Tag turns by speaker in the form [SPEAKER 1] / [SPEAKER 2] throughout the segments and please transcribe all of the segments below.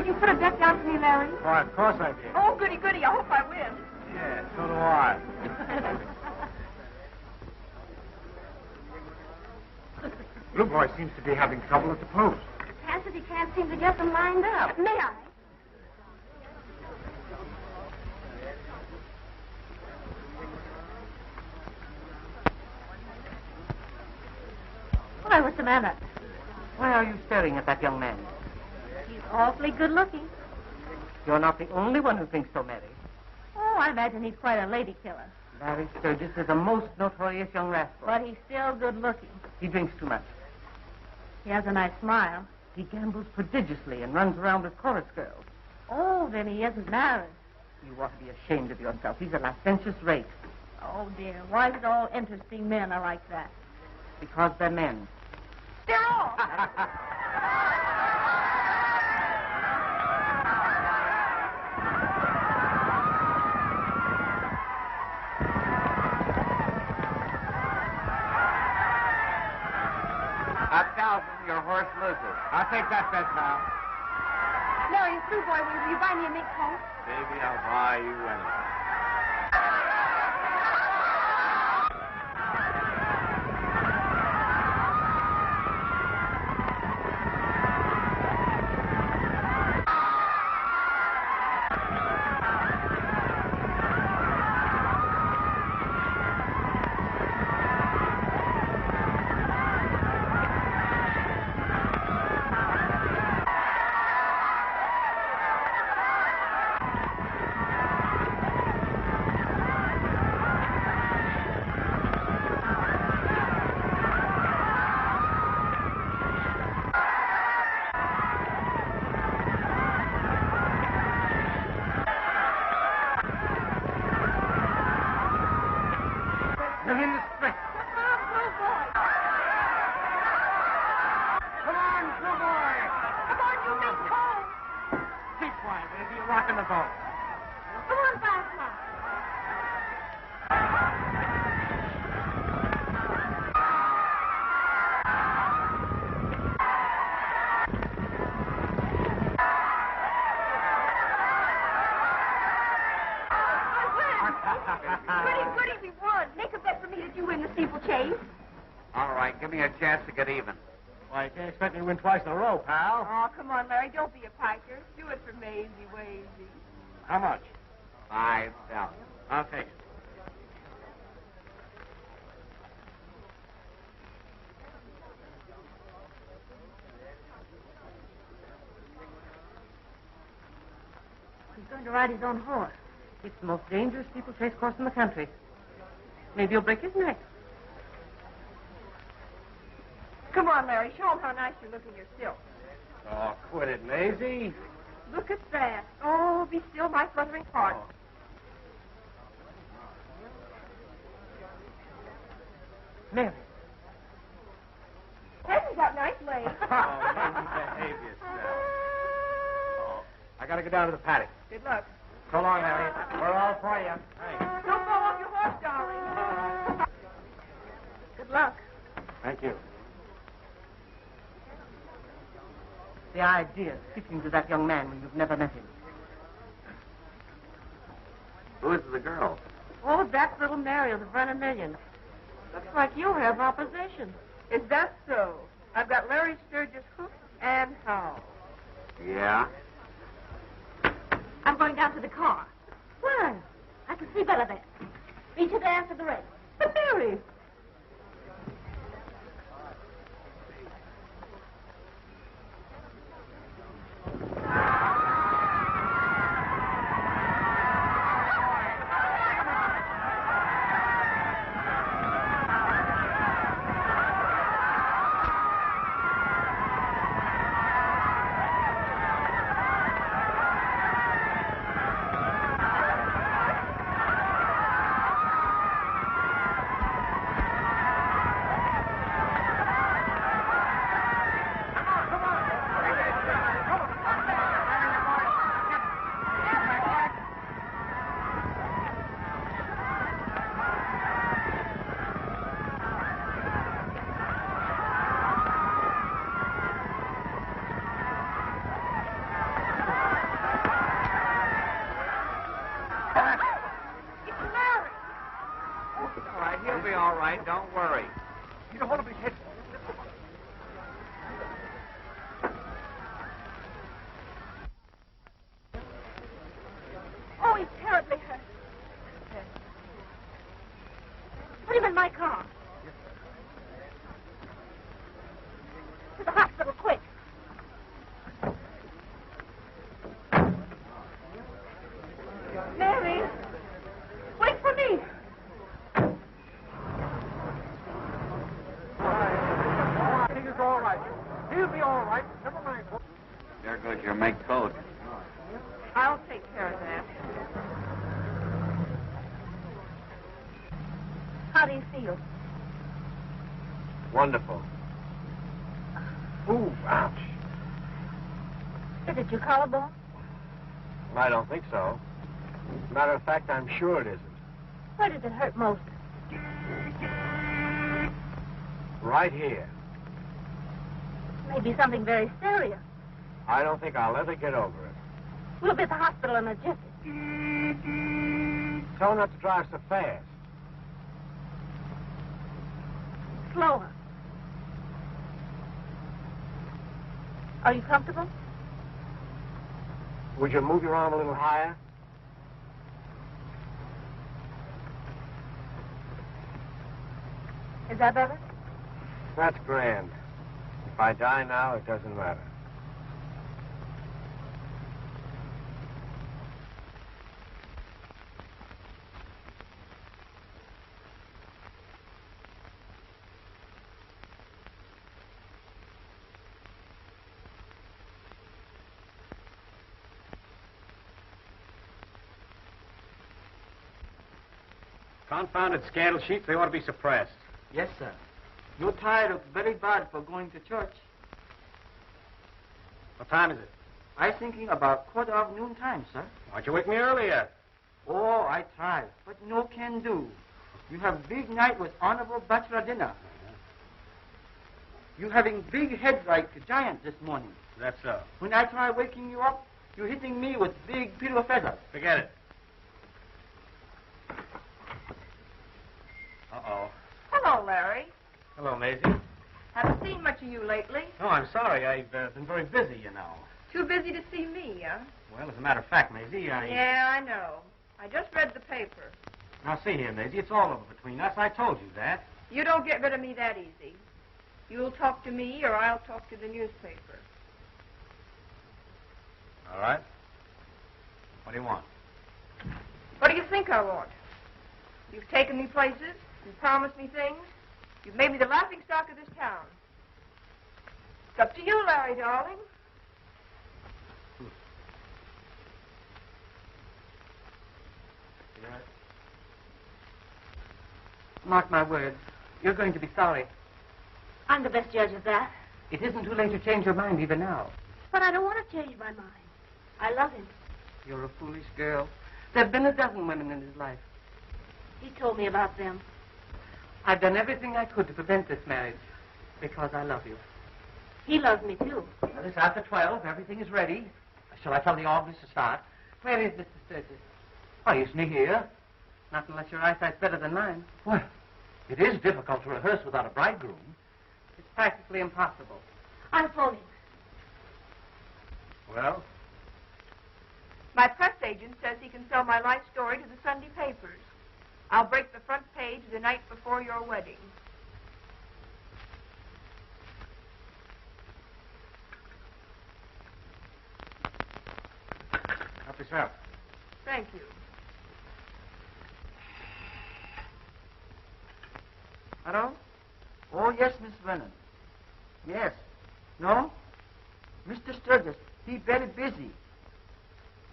[SPEAKER 1] Did you put a bet down for me, Larry?
[SPEAKER 2] Why, of course I did.
[SPEAKER 1] Oh, goody, goody. I hope I win.
[SPEAKER 2] Yeah, so do I. Blue Boy seems to be having trouble at the post.
[SPEAKER 1] Cassidy can't seem to get them lined up. May I? Why, what's the matter?
[SPEAKER 3] Why are you staring at that young man?
[SPEAKER 1] He's awfully good looking.
[SPEAKER 3] You're not the only one who thinks so, Mary.
[SPEAKER 1] Oh, I imagine he's quite a lady killer.
[SPEAKER 3] Larry Sturgis is a most notorious young rascal.
[SPEAKER 1] But he's still good looking.
[SPEAKER 3] He drinks too much.
[SPEAKER 1] He has a nice smile.
[SPEAKER 3] He gambles prodigiously and runs around with chorus girls.
[SPEAKER 1] Oh, then he isn't married.
[SPEAKER 3] You ought to be ashamed of yourself. He's a licentious rake.
[SPEAKER 1] Oh, dear. Why is it all interesting men are like that?
[SPEAKER 3] Because they're men.
[SPEAKER 1] Darrow!
[SPEAKER 4] $1,000, your horse loses.
[SPEAKER 2] I'll take that bet, pal.
[SPEAKER 1] Larry, it's Blue Boy. Will you buy me a mink coat?
[SPEAKER 4] Baby, I'll buy you anything. Give me a chance to get even.
[SPEAKER 2] Why, you can't expect me to win twice in a row, pal.
[SPEAKER 1] Oh, come on, Larry. Don't be a piker. Do it for Mazie, Wazy.
[SPEAKER 2] How much?
[SPEAKER 4] $5.
[SPEAKER 2] I'll take it.
[SPEAKER 1] He's going to ride his own horse.
[SPEAKER 3] It's the most dangerous steeplechase course in the country. Maybe he'll break his neck.
[SPEAKER 1] Come on, Larry. Show him how nice you're looking yourself.
[SPEAKER 2] Oh, quit it, Mazie.
[SPEAKER 1] Look at that. Oh, be still, my fluttering heart.
[SPEAKER 2] Oh.
[SPEAKER 3] Mary.
[SPEAKER 1] Hasn't he got nice legs?
[SPEAKER 2] Oh, Mazie, behave yourself. Oh, I gotta go down to the paddock.
[SPEAKER 1] Good luck.
[SPEAKER 2] So long, Larry. We're all for you. Thanks.
[SPEAKER 1] Don't fall off your horse, darling. Good luck.
[SPEAKER 2] Thank you.
[SPEAKER 3] The idea of speaking to that young man when you've never met him.
[SPEAKER 4] Who is the girl?
[SPEAKER 1] Oh, that's little Mary of the Vernon million. Looks like you have opposition. Is that so? I've got Larry Sturgis hooked and how?
[SPEAKER 4] Yeah?
[SPEAKER 1] I'm going down to the car. Why? I can see better there. Meet you there after the race. But Mary!
[SPEAKER 4] be all right. Don't worry.
[SPEAKER 2] You don't hold up his head.
[SPEAKER 1] Oh, he's terribly hurt. Put him in my car. To the hospital, quick. Mary, wait for me.
[SPEAKER 2] He's all right. He'll be all right. Never mind.
[SPEAKER 4] There goes your make coat.
[SPEAKER 1] I'll take care of that. How do you feel?
[SPEAKER 2] Wonderful. Ooh, ouch.
[SPEAKER 1] Is it your collarbone?
[SPEAKER 2] I don't think so. Matter of fact, I'm sure it isn't.
[SPEAKER 1] Where does it hurt most?
[SPEAKER 2] Right here.
[SPEAKER 1] Maybe something very serious.
[SPEAKER 2] I don't think I'll ever get over it.
[SPEAKER 1] We'll be at the hospital in a jiffy.
[SPEAKER 2] Tell her not to drive so fast.
[SPEAKER 1] Slower. Are you comfortable?
[SPEAKER 2] Would you move your arm a little higher?
[SPEAKER 1] Is that better?
[SPEAKER 2] That's grand. If I die now, it doesn't matter.
[SPEAKER 5] Confounded scandal sheets, they ought to be suppressed.
[SPEAKER 6] Yes, sir. Your tie looks very bad for going to church.
[SPEAKER 5] What time is it?
[SPEAKER 6] I thinking about quarter of noon time, sir.
[SPEAKER 5] Why'd you wake me earlier?
[SPEAKER 6] Oh, I try, but no can do. You have big night with honorable bachelor dinner. You having big head like a giant this morning.
[SPEAKER 5] That's so.
[SPEAKER 6] When I try waking you up, you hitting me with big pillow feathers.
[SPEAKER 5] Forget it. Uh-oh.
[SPEAKER 1] Hello, Larry.
[SPEAKER 5] Hello, Mazie.
[SPEAKER 1] Haven't seen much of you lately.
[SPEAKER 5] Oh, I'm sorry. I've been very busy, you know.
[SPEAKER 1] Too busy to see me, huh?
[SPEAKER 5] Well, as a matter of fact, Mazie,
[SPEAKER 1] Yeah, I know. I just read the paper.
[SPEAKER 5] Now, see here, Mazie, it's all over between us. I told you that.
[SPEAKER 1] You don't get rid of me that easy. You'll talk to me or I'll talk to the newspaper.
[SPEAKER 5] All right. What do you want?
[SPEAKER 1] What do you think I want? You've taken me places. You've promised me things. You've made me the laughingstock of this town. It's up to you, Larry, darling.
[SPEAKER 5] You right?
[SPEAKER 3] Mark my words. You're going to be sorry.
[SPEAKER 1] I'm the best judge of that.
[SPEAKER 3] It isn't too late to change your mind even now.
[SPEAKER 1] But I don't want to change my mind. I love him.
[SPEAKER 3] You're a foolish girl. There have been a dozen women in his life.
[SPEAKER 1] He told me about them.
[SPEAKER 3] I've done everything I could to prevent this marriage because I love you.
[SPEAKER 1] He loves me, too.
[SPEAKER 3] Well, it's after 12. Everything is ready. Shall I tell the organist to start? Where is Mr. Sturgis?
[SPEAKER 2] Why, isn't he here?
[SPEAKER 3] Not unless your eyesight's better than mine.
[SPEAKER 2] Well, it is difficult to rehearse without a bridegroom.
[SPEAKER 3] It's practically impossible.
[SPEAKER 1] I'm phoning.
[SPEAKER 2] Well?
[SPEAKER 1] My press agent says he can sell my life story to the Sunday papers. I'll break the front page the night before your wedding.
[SPEAKER 5] Help yourself.
[SPEAKER 1] Thank you.
[SPEAKER 6] Hello? Oh, yes, Miss Vernon. Yes. No? Mr. Sturgis, he very busy.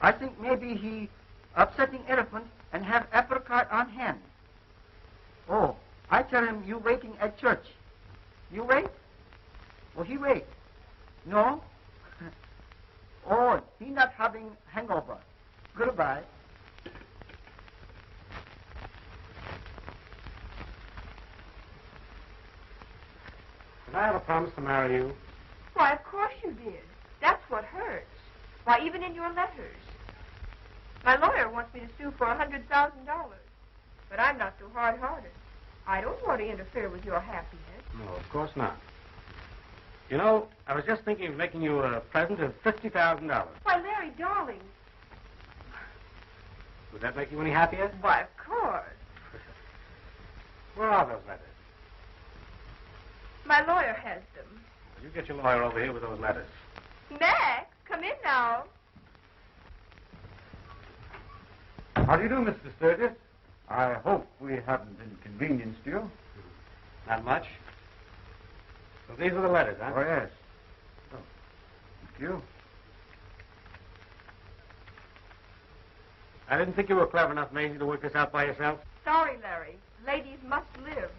[SPEAKER 6] I think maybe he upsetting elephant and have apricot on hand. Oh, I tell him you waiting at church. You wait? Oh, he wait. No? Oh, he not having hangover. Goodbye.
[SPEAKER 5] Did I ever promise to marry you?
[SPEAKER 1] Why, of course you did. That's what hurts. Why, even in your letters. My lawyer wants me to sue for $100,000. But I'm not so hard-hearted. I don't want to interfere with your happiness.
[SPEAKER 5] No, of course not. You know, I was just thinking of making you a present of $50,000.
[SPEAKER 1] Why, Larry, darling.
[SPEAKER 5] Would that make you any happier?
[SPEAKER 1] Why, of course.
[SPEAKER 5] Where are those letters?
[SPEAKER 1] My lawyer has them.
[SPEAKER 5] Well, you get your lawyer over here with those letters.
[SPEAKER 1] Max, come in now.
[SPEAKER 2] How do you do, Mr. Sturgis? I hope we haven't inconvenienced you.
[SPEAKER 5] Not much. So these are the letters, huh?
[SPEAKER 2] Oh, yes. Oh, thank you.
[SPEAKER 5] I didn't think you were clever enough, Mazie, to work this out by yourself.
[SPEAKER 1] Sorry, Larry. Ladies must live.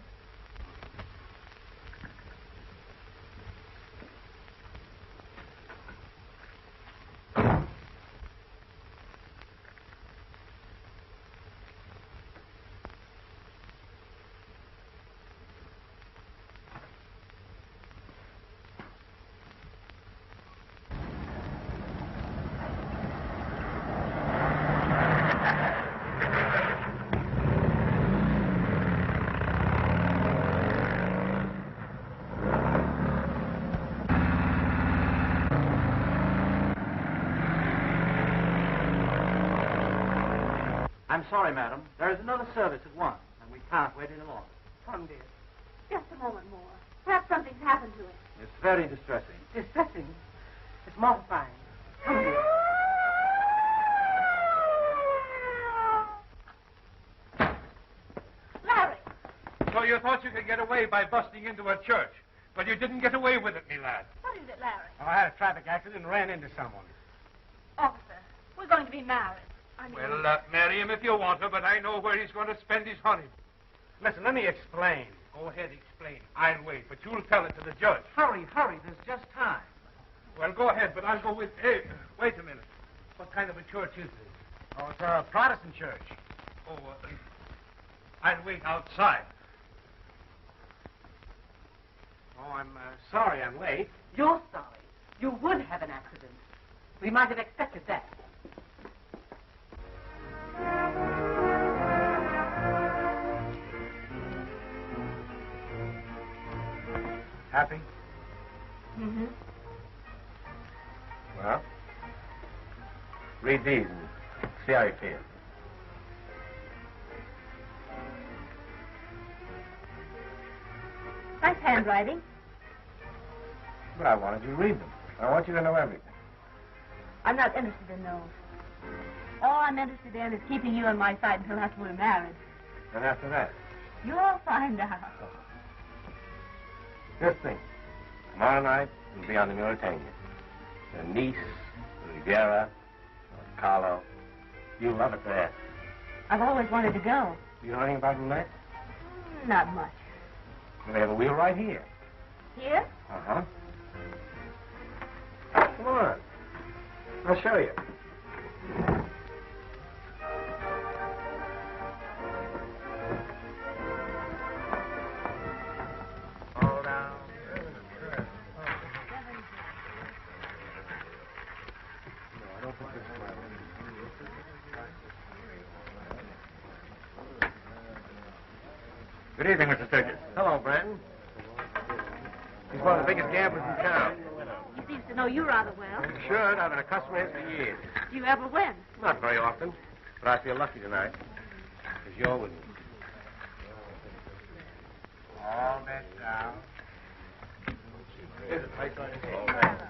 [SPEAKER 3] I'm sorry, madam. There is another service at 1, and we can't wait any longer.
[SPEAKER 1] Come, dear.
[SPEAKER 7] Just a moment more. Perhaps something's happened to it.
[SPEAKER 3] It's very distressing.
[SPEAKER 1] Distressing. It's mortifying. Come, dear.
[SPEAKER 7] Larry!
[SPEAKER 8] So you thought you could get away by busting into a church, but you didn't get away with it, me lad.
[SPEAKER 7] What is it, Larry?
[SPEAKER 5] Oh, I had a traffic accident and ran into someone.
[SPEAKER 7] Officer, we're going to be married.
[SPEAKER 8] Well, marry him if you want to, but I know where he's going to spend his honeymoon.
[SPEAKER 5] Listen, let me explain.
[SPEAKER 8] Go ahead, explain. I'll wait, but you'll tell it to the judge.
[SPEAKER 3] Hurry, hurry. There's just time.
[SPEAKER 8] Well, go ahead, but I'll go with... Hey, wait a minute. What kind of a church is this?
[SPEAKER 5] Oh, it's a Protestant church.
[SPEAKER 8] Oh, I'll wait outside.
[SPEAKER 5] Oh, I'm sorry I'm late.
[SPEAKER 9] You're sorry. You would have an accident. We might have expected that.
[SPEAKER 5] Happy?
[SPEAKER 1] Mm-hmm.
[SPEAKER 5] Well, read these and see how you feel.
[SPEAKER 7] Nice handwriting.
[SPEAKER 5] But I wanted you to read them. I want you to know everything.
[SPEAKER 7] I'm not interested in those. All I'm interested in is keeping you on my side until after we're married.
[SPEAKER 5] And after that,
[SPEAKER 7] You'll find out.
[SPEAKER 5] just think. Tomorrow night, we'll be on the Mauritania. The Nice, Riviera, Carlo. You'll love it there.
[SPEAKER 7] I've always wanted to go.
[SPEAKER 5] You know anything about roulette?
[SPEAKER 7] Not much.
[SPEAKER 5] Well, they have a wheel right here.
[SPEAKER 7] Here?
[SPEAKER 5] Uh-huh. Come on. I'll show you. All down. No, I don't think this is right. Good evening, Mr. Sturgis. Hello, Brandon. He's one of the biggest gamblers in town.
[SPEAKER 7] He seems to know you rather well.
[SPEAKER 5] Should. I've been a customer of his for years.
[SPEAKER 7] Do you ever win?
[SPEAKER 5] Not very often, but I feel lucky tonight. Because you're with me. All that down. Here's a place on your head.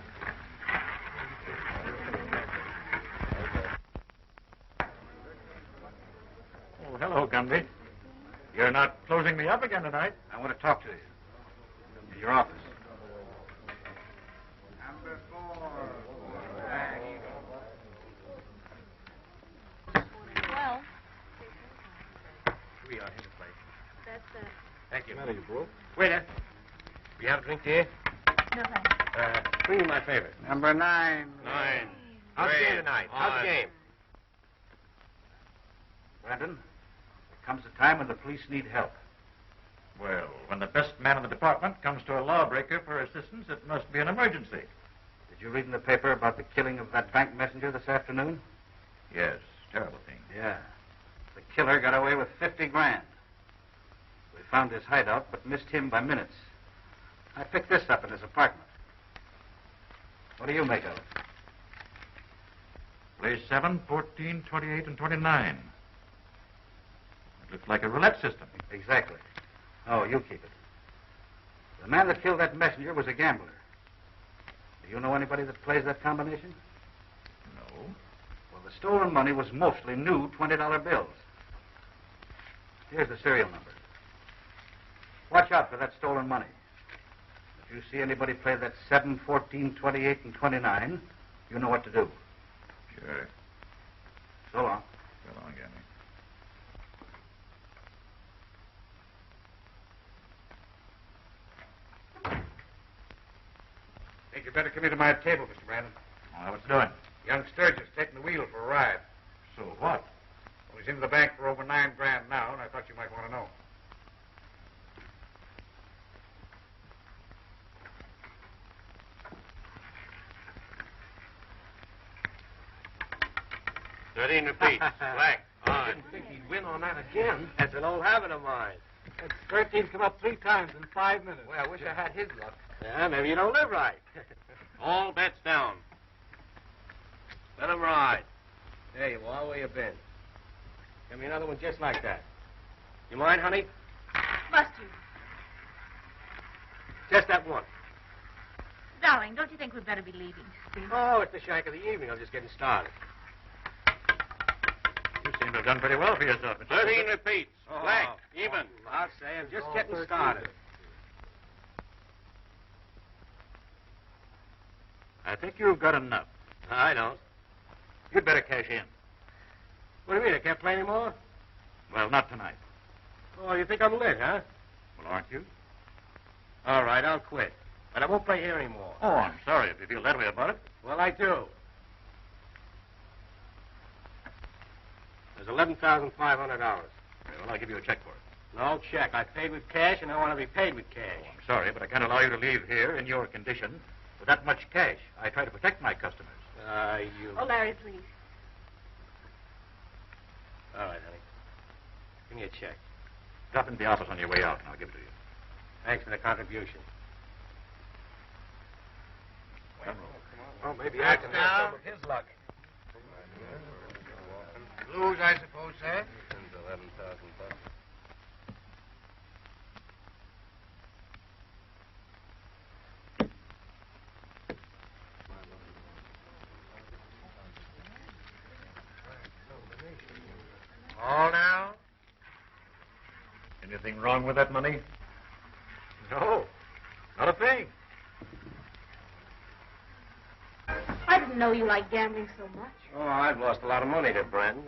[SPEAKER 8] Oh, hello, Gunby. You're not closing me up again tonight.
[SPEAKER 5] I want to talk to you. In your office.
[SPEAKER 4] Number 4.
[SPEAKER 7] Well,
[SPEAKER 5] We are in the place.
[SPEAKER 7] that's,
[SPEAKER 5] Thank you. Matter, you broke? Waiter. You have a drink here?
[SPEAKER 7] no thanks.
[SPEAKER 5] Bring me my favorite.
[SPEAKER 4] Number 9.
[SPEAKER 5] 9. How's the game tonight? How's the game?
[SPEAKER 2] Brandon, there comes a time when the police need help.
[SPEAKER 8] Well, when the best man in the department comes to a lawbreaker for assistance, it must be an emergency.
[SPEAKER 2] Did you read in the paper about the killing of that bank messenger this afternoon?
[SPEAKER 8] Yes, terrible thing.
[SPEAKER 2] Yeah. The killer got away with 50 grand. We found his hideout, but missed him by minutes. I picked this up in his apartment. What do you make of it?
[SPEAKER 8] Place 7, 14, 28, and 29. It looks like a roulette system.
[SPEAKER 2] Exactly. Oh, you keep it. The man that killed that messenger was a gambler. Do you know anybody that plays that combination?
[SPEAKER 8] No.
[SPEAKER 2] Well, the stolen money was mostly new $20 bills. Here's the serial number. Watch out for that stolen money. If you see anybody play that 7, 14, 28, and 29, you know what to do.
[SPEAKER 8] Sure.
[SPEAKER 2] So long.
[SPEAKER 8] So long, Gabby.
[SPEAKER 2] Think you better come into my table, Mr. Brandon.
[SPEAKER 8] What's doing?
[SPEAKER 2] Young Sturgis taking the wheel for a ride.
[SPEAKER 8] So what?
[SPEAKER 2] Well, he's into the bank for over $9 grand now, and I thought you might want to know.
[SPEAKER 5] $13 repeats. Black. I didn't think he'd win on that again. That's an old habit of mine.
[SPEAKER 3] That's 13's come up 3 times in 5 minutes.
[SPEAKER 5] Well, I wish I had his luck. Yeah, maybe you don't live right. All bets down. Let him ride. There you are. Where you been? Give me another one just like that. You mind, honey?
[SPEAKER 7] Must you?
[SPEAKER 5] Just that one.
[SPEAKER 7] Darling, don't you think we'd better be leaving?
[SPEAKER 5] Oh, it's the shank of the evening. I'm just getting started.
[SPEAKER 8] You seem to have done pretty well for yourself. Mr.
[SPEAKER 5] 13 repeats. Black. Even. I'll say I'm just getting started.
[SPEAKER 8] I think you've got enough.
[SPEAKER 5] I don't.
[SPEAKER 8] You'd better cash in.
[SPEAKER 5] What do you mean? I can't play anymore?
[SPEAKER 8] Well, not tonight.
[SPEAKER 5] Oh, you think I'm lit, huh?
[SPEAKER 8] Well, aren't you?
[SPEAKER 5] All right, I'll quit. But I won't play here anymore.
[SPEAKER 8] Oh, I'm sorry if you feel that way about it.
[SPEAKER 5] Well, I do. There's $11,500.
[SPEAKER 8] Well, I'll give you a check for it.
[SPEAKER 5] No check. I paid with cash, and I want to be paid with cash.
[SPEAKER 8] Oh, I'm sorry, but I can't allow you to leave here in your condition with that much cash. I try to protect my customers.
[SPEAKER 5] You...
[SPEAKER 7] Oh, Larry, please.
[SPEAKER 5] All right, honey. Give me a check.
[SPEAKER 8] Drop into the office on your way out, and I'll give it to you.
[SPEAKER 5] Thanks for the contribution.
[SPEAKER 2] Well, maybe
[SPEAKER 5] I can have some of
[SPEAKER 2] his luck. Blues, I suppose, sir?
[SPEAKER 5] $11,000.
[SPEAKER 2] All now?
[SPEAKER 8] Anything wrong with that money?
[SPEAKER 2] No, not a thing.
[SPEAKER 7] I didn't know you liked gambling so much.
[SPEAKER 5] Oh, I've lost a lot of money to Brandon.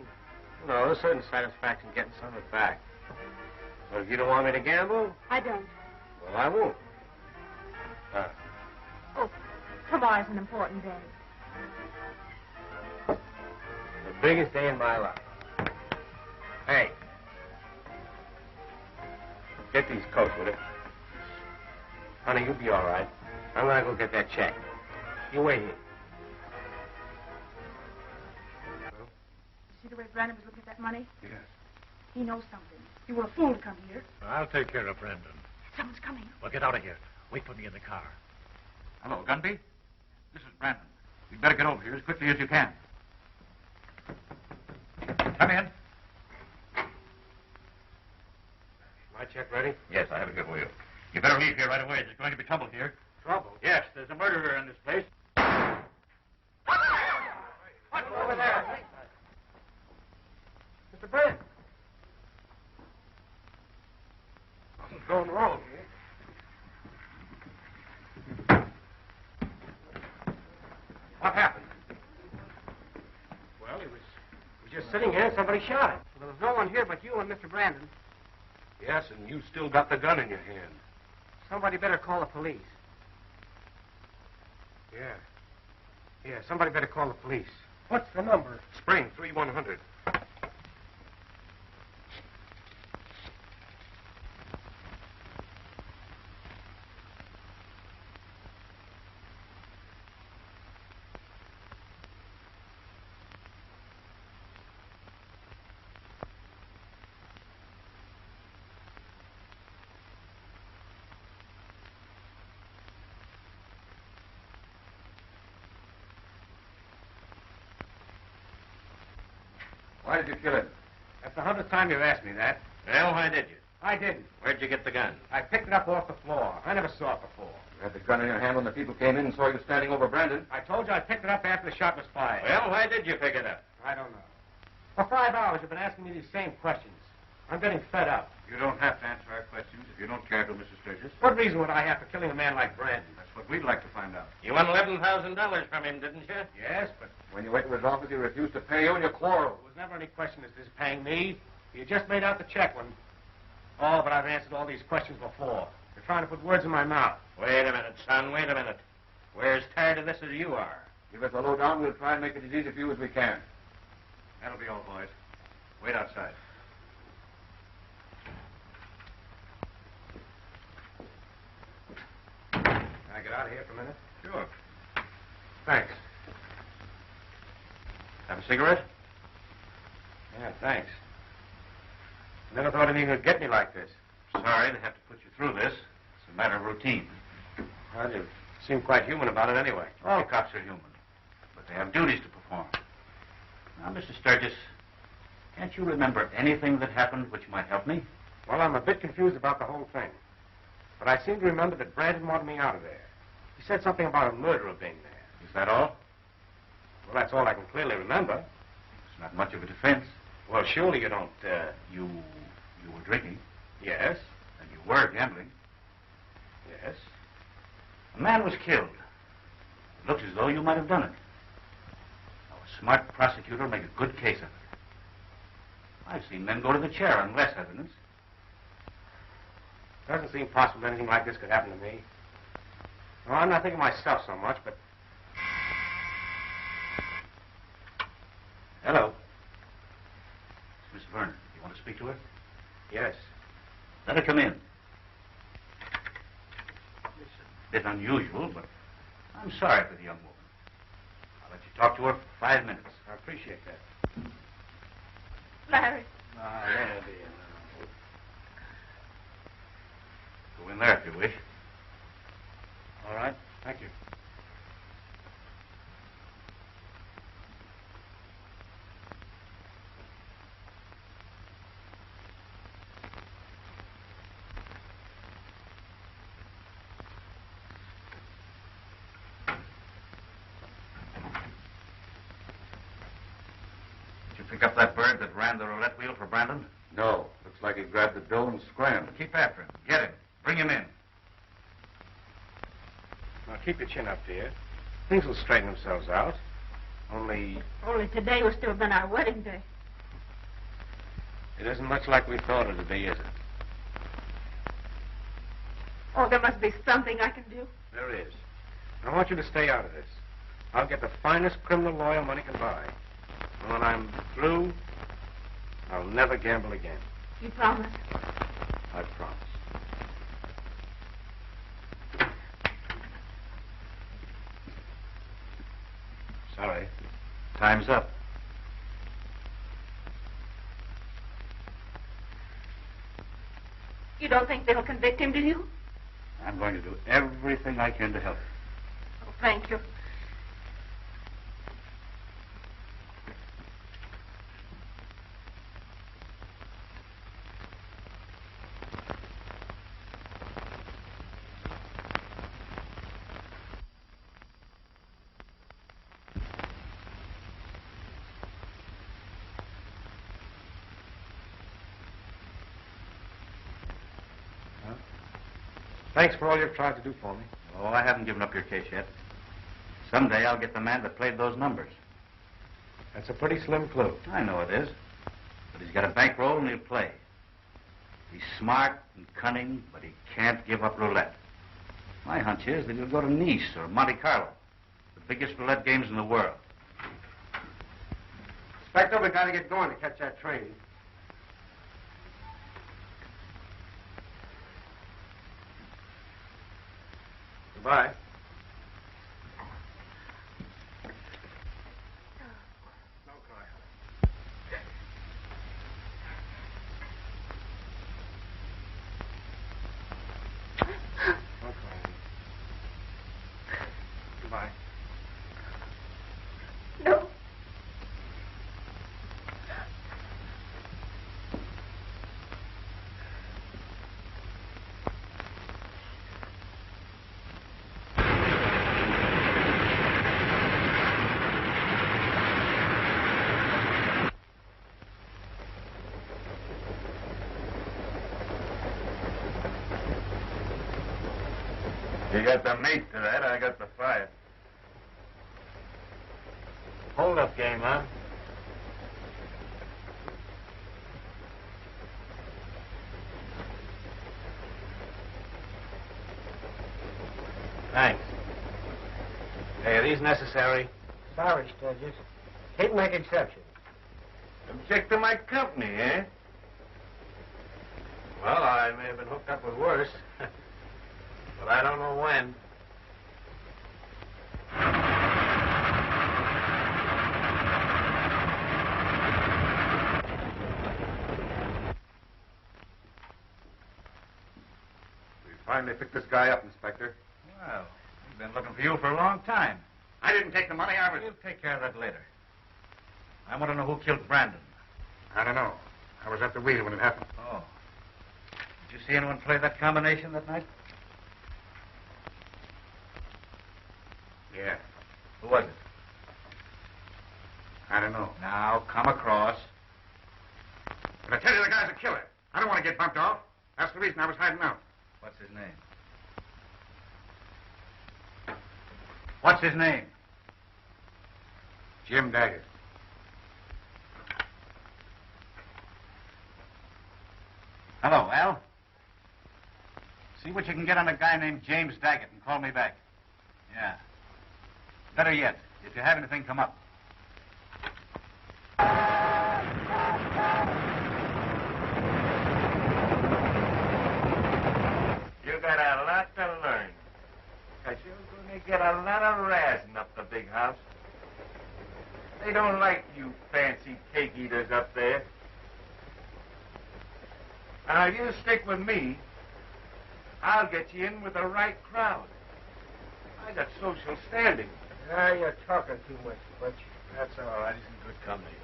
[SPEAKER 5] You know, there's certain satisfaction getting some of it back. So if you don't want me to gamble,
[SPEAKER 7] I don't.
[SPEAKER 5] well, I won't.
[SPEAKER 7] Oh, tomorrow's an important day.
[SPEAKER 5] The biggest day in my life. Hey. Get these coats, will you? Honey, you'll be all right. I'm going to go get that check. You wait here.
[SPEAKER 7] See the way Brandon was looking at that money?
[SPEAKER 2] Yes.
[SPEAKER 7] He knows something. You were a fool to come here.
[SPEAKER 8] I'll take care of Brandon.
[SPEAKER 7] Someone's coming.
[SPEAKER 8] Well, get out of here. Wait for me in the car. Hello, Gunby. This is Brandon. You'd better get over here as quickly as you can. Come in.
[SPEAKER 5] My check ready?
[SPEAKER 8] Yes, I have it here for you. You better leave here right away. There's going to be trouble here.
[SPEAKER 5] Trouble?
[SPEAKER 8] Yes, there's a murderer in this place.
[SPEAKER 5] What's over there? Mr. Brand. Something's going wrong here. What happened? Well, he was just sitting here and somebody shot him.
[SPEAKER 6] There was no one here but you and Mr. Brandon.
[SPEAKER 5] Yes, and you still got the gun in your hand.
[SPEAKER 6] Somebody better call the police.
[SPEAKER 5] Yeah, somebody better call the police.
[SPEAKER 6] What's the number?
[SPEAKER 5] Spring 3100.
[SPEAKER 2] Why did you kill him?
[SPEAKER 5] That's the 100th time you've asked me that.
[SPEAKER 8] Well, why did you?
[SPEAKER 5] I didn't.
[SPEAKER 8] Where'd you get the gun?
[SPEAKER 5] I picked it up off the floor. I never saw it before.
[SPEAKER 2] You had the gun in your hand when the people came in and saw you standing over Brandon.
[SPEAKER 5] I told you I picked it up after the shot was fired.
[SPEAKER 8] Well, why did you pick it up?
[SPEAKER 5] I don't know. For 5 hours, you've been asking me these same questions. I'm getting fed up.
[SPEAKER 2] You don't have to answer our questions if you don't care to, Mrs. Sturgis.
[SPEAKER 5] What reason would I have for killing a man like Brandon?
[SPEAKER 2] That's what we'd like to find out.
[SPEAKER 8] You won $11,000 from him, didn't you?
[SPEAKER 5] Yes, but
[SPEAKER 2] When you went to his office, he refused to pay you and you quarreled.
[SPEAKER 5] there was never any question as to his paying me. You just made out the check when... Oh, but I've answered all these questions before. You're trying to put words in my mouth.
[SPEAKER 8] Wait a minute, son, wait a minute. We're as tired of this as you are.
[SPEAKER 2] Give us a lowdown. We'll try and make it as easy for you as we can.
[SPEAKER 8] That'll be all, boys. Wait outside.
[SPEAKER 5] Can I get out of here for a minute?
[SPEAKER 8] Sure.
[SPEAKER 5] Thanks.
[SPEAKER 8] Have a cigarette?
[SPEAKER 5] Yeah, thanks. I never thought anything would get me like this.
[SPEAKER 8] Sorry to have to put you through this. It's a matter of routine.
[SPEAKER 5] Well, you seem quite human about it anyway.
[SPEAKER 8] All cops are human, but they have duties to perform. Now, Mr. Sturgis, can't you remember anything that happened which might help me?
[SPEAKER 5] Well, I'm a bit confused about the whole thing. But I seem to remember that Brandon wanted me out of there. He said something about a murderer being there.
[SPEAKER 8] Is that all?
[SPEAKER 5] Well, that's all I can clearly remember.
[SPEAKER 8] It's not much of a defense.
[SPEAKER 5] Well, surely you don't,
[SPEAKER 8] You were drinking,
[SPEAKER 5] Yes.
[SPEAKER 8] and you were gambling.
[SPEAKER 5] Yes.
[SPEAKER 8] A man was killed. It looks as though you might have done it. Now, a smart prosecutor will make a good case of it. I've seen men go to the chair on less evidence.
[SPEAKER 5] Doesn't seem possible that anything like this could happen to me. Well, I'm not thinking of myself so much, but... Hello.
[SPEAKER 8] Miss Vernon, you want to speak to her?
[SPEAKER 5] Yes.
[SPEAKER 8] Let her come in. It's a bit unusual, but I'm sorry for the young woman. I'll let you talk to her for 5 minutes.
[SPEAKER 5] I appreciate that.
[SPEAKER 1] Larry.
[SPEAKER 8] Ah, let her be in. Go in there if you wish.
[SPEAKER 5] All right. Thank you.
[SPEAKER 8] Did you pick up that bird that ran the roulette wheel for Brandon?
[SPEAKER 2] No. Looks like he grabbed the dough and scrammed.
[SPEAKER 8] Keep after him. Get him. Bring him in.
[SPEAKER 5] Now, keep your chin up, dear. Things will straighten themselves out. Only
[SPEAKER 7] today will still been our wedding day.
[SPEAKER 5] it isn't much like we thought it would be, is it?
[SPEAKER 1] Oh, there must be something I can do.
[SPEAKER 5] There is. I want you to stay out of this. I'll get the finest criminal lawyer money can buy. And when I'm through, I'll never gamble again.
[SPEAKER 7] You promise?
[SPEAKER 5] I promise.
[SPEAKER 8] Sorry. Time's up.
[SPEAKER 1] You don't think they'll convict him, do you?
[SPEAKER 8] I'm going to do everything I can to help.
[SPEAKER 1] Oh, thank you.
[SPEAKER 5] Thanks for all you've tried to do for me.
[SPEAKER 8] Oh, I haven't given up your case yet. Someday I'll get the man that played those numbers.
[SPEAKER 5] That's a pretty slim clue.
[SPEAKER 8] I know it is. But he's got a bankroll and he'll play. He's smart and cunning, but he can't give up roulette. My hunch is that he'll go to Nice or Monte Carlo, the biggest roulette games in the world.
[SPEAKER 5] Inspector, we got to get going to catch that train. Goodbye. Don't cry. Don't cry. Goodbye.
[SPEAKER 1] No.
[SPEAKER 5] You got the meat to that, I got the fire. Hold up game, huh? Thanks. Hey, are these necessary?
[SPEAKER 3] Sorry, Sturgis. Can't make exceptions.
[SPEAKER 5] Object to my company, eh? Well, I may have been hooked up with worse. But I don't know when.
[SPEAKER 2] We finally picked this guy up, Inspector.
[SPEAKER 8] Well, we've been looking for you for a long time.
[SPEAKER 2] I didn't take the money.
[SPEAKER 8] We'll take care of that later. I want to know who killed Brandon.
[SPEAKER 2] I don't know. I was at the wheel when it happened.
[SPEAKER 8] Oh. Did you see anyone play that combination that night?
[SPEAKER 2] Yeah.
[SPEAKER 8] Who was it?
[SPEAKER 2] I don't know.
[SPEAKER 8] Now, come across.
[SPEAKER 2] But I tell you, the guy's a killer. I don't want to get bumped off. That's the reason I was hiding out.
[SPEAKER 8] What's his name? What's his name?
[SPEAKER 2] Jim Daggett.
[SPEAKER 8] Hello, Al. See what you can get on a guy named James Daggett and call me back. Yeah. Better yet, if you have anything come up.
[SPEAKER 5] You got a lot to learn. Because you're going to get a lot of razzing up the big house. They don't like you fancy cake eaters up there. Now, if you stick with me, I'll get you in with the right crowd. I got social standing.
[SPEAKER 3] Now you're talking too much, Butch.
[SPEAKER 5] That's all right. He's in good company.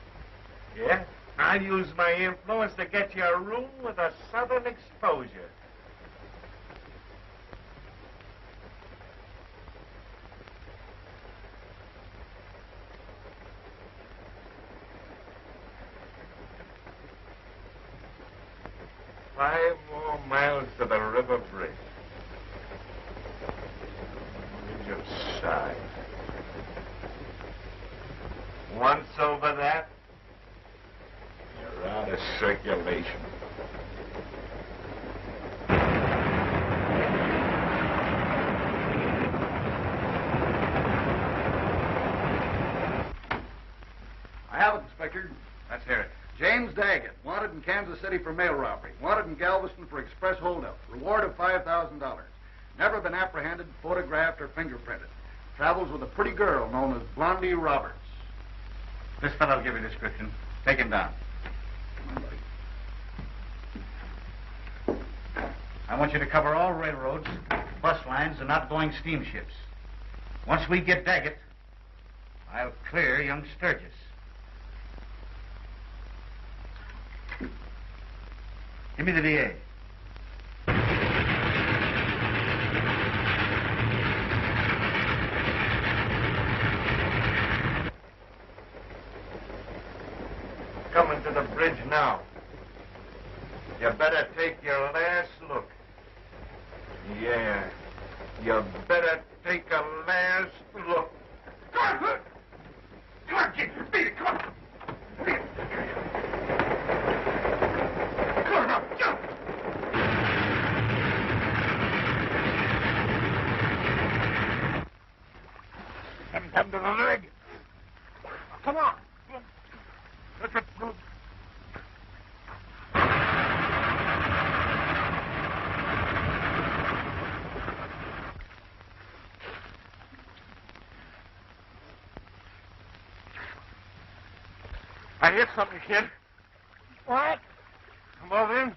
[SPEAKER 5] Yeah? I'll use my influence to get you a room with a southern exposure. Five more miles to the river bridge. Just side. Once over that, you're out of circulation.
[SPEAKER 2] I have it, Inspector.
[SPEAKER 8] Let's hear it.
[SPEAKER 2] James Daggett, wanted in Kansas City for mail robbery. Wanted in Galveston for express holdup. Reward of $5,000. Never been apprehended, photographed, or fingerprinted. Travels with a pretty girl known as Blondie Roberts.
[SPEAKER 8] This fellow will give you a description. Take him down.
[SPEAKER 2] Come on, buddy.
[SPEAKER 8] I want you to cover all railroads, bus lines, and outgoing steamships. Once we get Daggett, I'll clear young Sturgis. Give me the DA.
[SPEAKER 5] Coming to the bridge now. You better take your last look. Yeah. You better take a last look. Come on, come on, kid. Beat it, come on. Beat it. Come on, now, jump. Haven't come to the leg. Come on. Let's go. I hear something, kid. What? Come on in.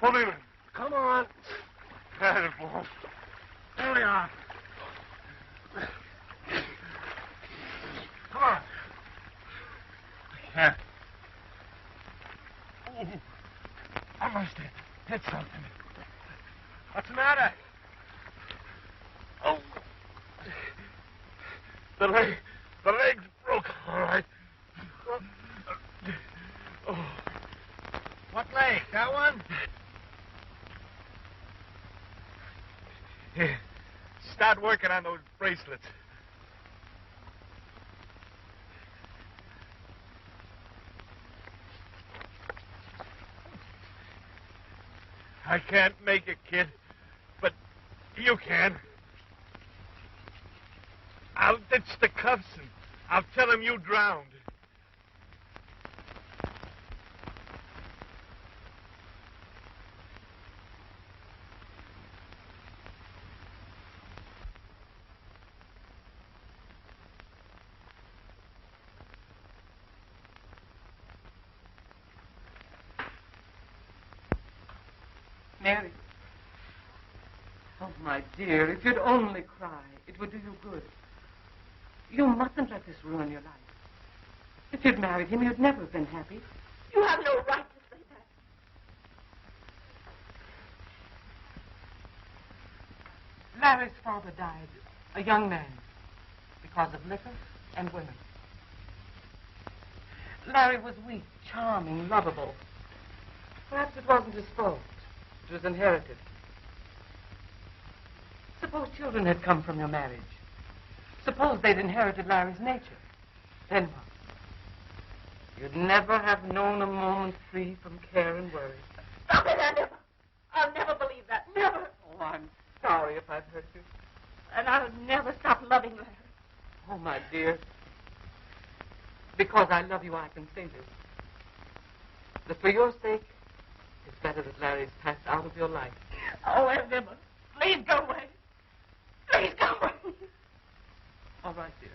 [SPEAKER 5] Hold in. Come on. Got it, boy. There we are. Come on. I can't. Ooh, I must have hit something. What's the matter? Oh. The leg's broke, all right. Oh. What leg? That one?
[SPEAKER 10] Here, start working on those bracelets. I can't make it, kid, but you can. I'll ditch the cuffs and I'll tell him you drowned.
[SPEAKER 9] Mary. Oh, my dear, if you'd only cry, it would do you good. You mustn't let this ruin your life. If you'd married him, you'd never have been happy.
[SPEAKER 7] You have no right to say that.
[SPEAKER 9] Larry's father died, a young man, because of liquor and women. Larry was weak, charming, lovable. Perhaps it wasn't his fault. It was inherited. Suppose children had come from your marriage. Suppose they'd inherited Larry's nature. Then what? You'd never have known a moment free from care and worry.
[SPEAKER 7] Stop it, I'll never believe that. Never.
[SPEAKER 9] Oh, I'm sorry if I've hurt you.
[SPEAKER 7] And I'll never stop loving Larry.
[SPEAKER 9] Oh, my dear. Because I love you, I can say this. That for your sake, it's better that Larry's passed out of your life.
[SPEAKER 7] Oh, Emma, please go away. Please go away.
[SPEAKER 9] All right, dear.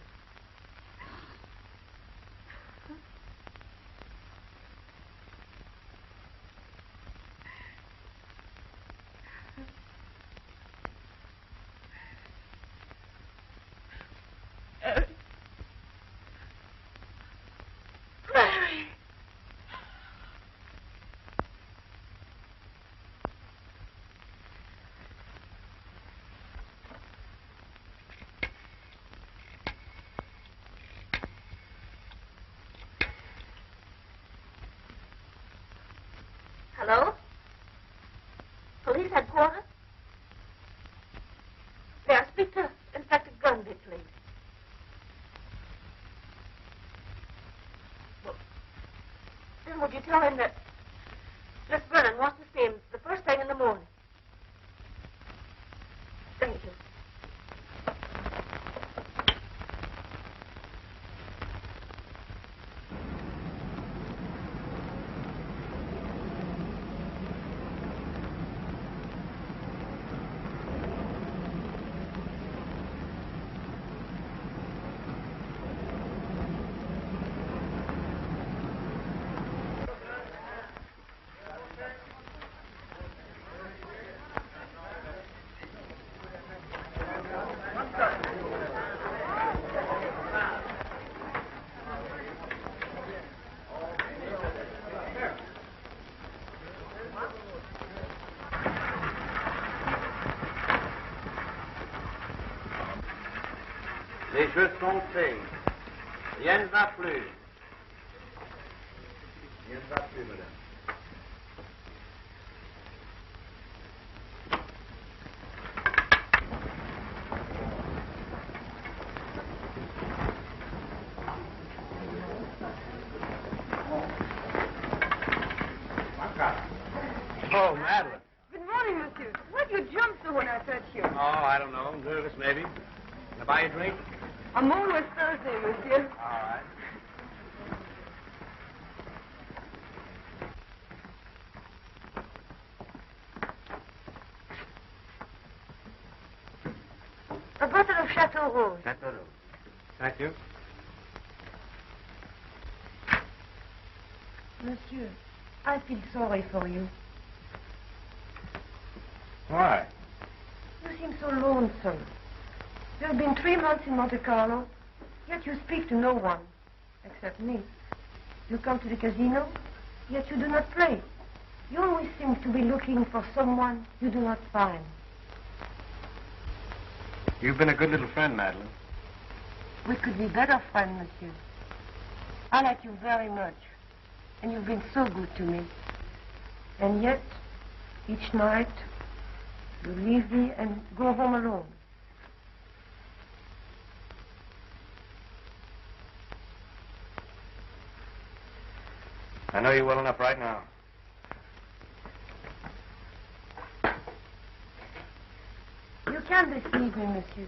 [SPEAKER 7] Larry. Hello? Police headquarters? May I speak to Inspector Gunby, please? Well, then would you tell him that Miss Vernon wants to see him the first thing in the morning? Thank you.
[SPEAKER 4] Les jeux sont faits. Rien ne va plus. Rien ne va plus, madame.
[SPEAKER 5] Oh, Madelon.
[SPEAKER 1] Good morning, monsieur. Why'd you jump so when I touched you?
[SPEAKER 5] Oh, I don't know. Nervous, maybe. Can I buy you a drink?
[SPEAKER 1] I'm always Thursday, monsieur.
[SPEAKER 5] All right.
[SPEAKER 1] A bottle of Chateau Rose.
[SPEAKER 5] Chateau. Thank you.
[SPEAKER 1] Monsieur, I feel sorry for you.
[SPEAKER 5] Why?
[SPEAKER 1] You seem so lonesome. You have been 3 months in Monte Carlo, yet you speak to no one, except me. You come to the casino, yet you do not play. You always seem to be looking for someone you do not find.
[SPEAKER 5] You've been a good little friend, Madelon.
[SPEAKER 1] We could be better friends, monsieur. I like you very much, and you've been so good to me. And yet, each night, You leave me and go home alone.
[SPEAKER 5] I know you well enough right now.
[SPEAKER 1] You can't deceive me, monsieur.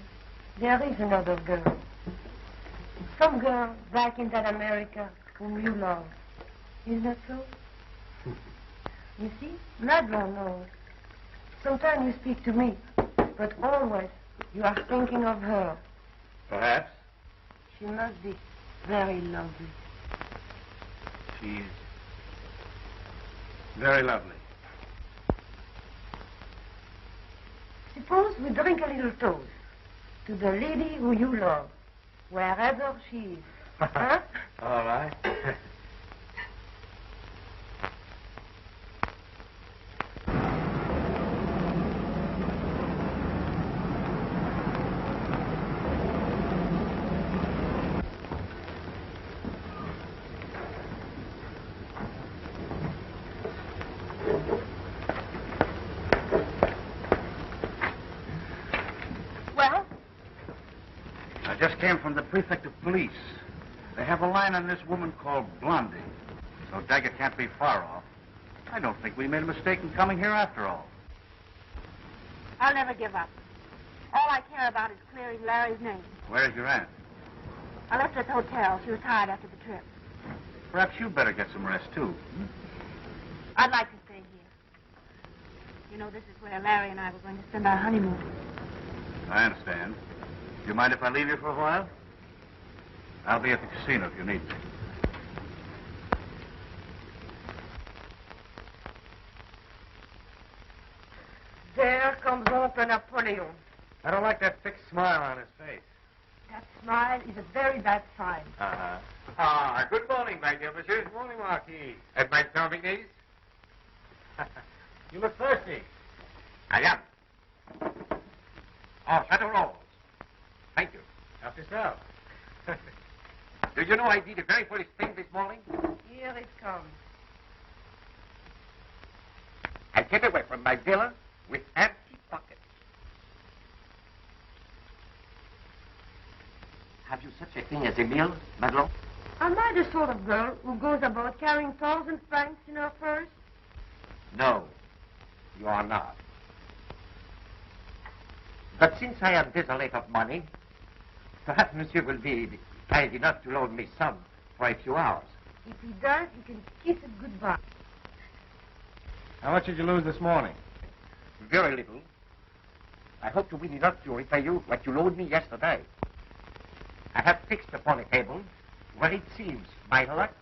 [SPEAKER 1] There is another girl. Some girl back in that America whom you love. Isn't that so? You see, Madelon knows. Sometimes you speak to me, but always you are thinking of her.
[SPEAKER 5] Perhaps.
[SPEAKER 1] She must be very lovely.
[SPEAKER 5] She's very lovely.
[SPEAKER 1] Suppose we drink a little toast to the lady who you love, wherever she is. Huh?
[SPEAKER 5] All right.
[SPEAKER 8] Came from the prefect of police. They have a line on this woman called Blondie. So Daggett can't be far off. I don't think we made a mistake in coming here after all.
[SPEAKER 7] I'll never give up. All I care about is clearing Larry's name.
[SPEAKER 8] Where's your aunt?
[SPEAKER 7] I left her at the hotel. She was tired after the trip.
[SPEAKER 8] Perhaps you better get some rest, too.
[SPEAKER 7] I'd like to stay here. You know, this is where Larry and I were going to spend our honeymoon.
[SPEAKER 8] I understand. Do you mind if I leave you for a while? I'll be at the casino if you need me.
[SPEAKER 1] There comes Uncle Napoleon.
[SPEAKER 5] I don't like that fixed smile on his face.
[SPEAKER 1] That smile is a very bad sign.
[SPEAKER 5] Uh-huh. Ah, good morning, my dear monsieur. Good morning, Marquis. At my charming knees? You look thirsty. I am. Oh, Chateau Rose. Thank you. Help yourself. Do you know I did a very foolish thing this morning?
[SPEAKER 1] Here it comes.
[SPEAKER 5] I get away from my villa with empty pockets. Have you such a thing as a meal, Madelon?
[SPEAKER 1] Am I the sort of girl who goes about carrying 1,000 francs in her purse?
[SPEAKER 5] No, you are not. But since I am desolate of money, perhaps monsieur will be kind enough to loan me some for a few hours.
[SPEAKER 1] If he does, you can kiss it goodbye.
[SPEAKER 5] How much did you lose this morning? Very little. I hope to win enough to repay you what you loaned me yesterday. I have fixed upon a table where it seems my luck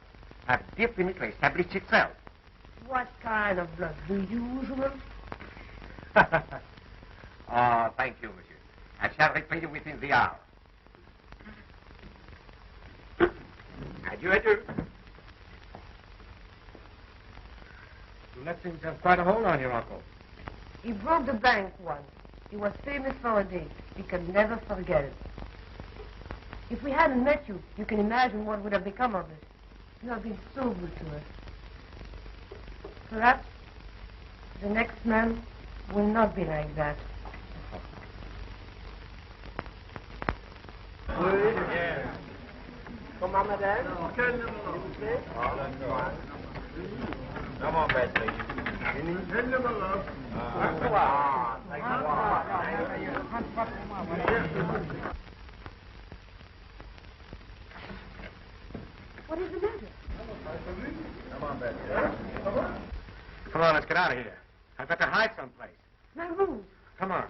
[SPEAKER 5] has definitely established itself.
[SPEAKER 1] What kind of blood? The usual?
[SPEAKER 5] Oh, thank you, monsieur. I shall repay you within the hour. Adieu, adieu. That seems to have quite a hold on your uncle.
[SPEAKER 1] He broke the bank once. He was famous for a day. He can never forget it. If we hadn't met you, you can imagine what would have become of us. You have been so good to us. Perhaps the next man will not be like that.
[SPEAKER 4] Comment, madame? Come on, bed, please.
[SPEAKER 1] What is the matter?
[SPEAKER 5] Come on, let's get out of here. I've got to hide someplace.
[SPEAKER 1] My room.
[SPEAKER 5] Come on.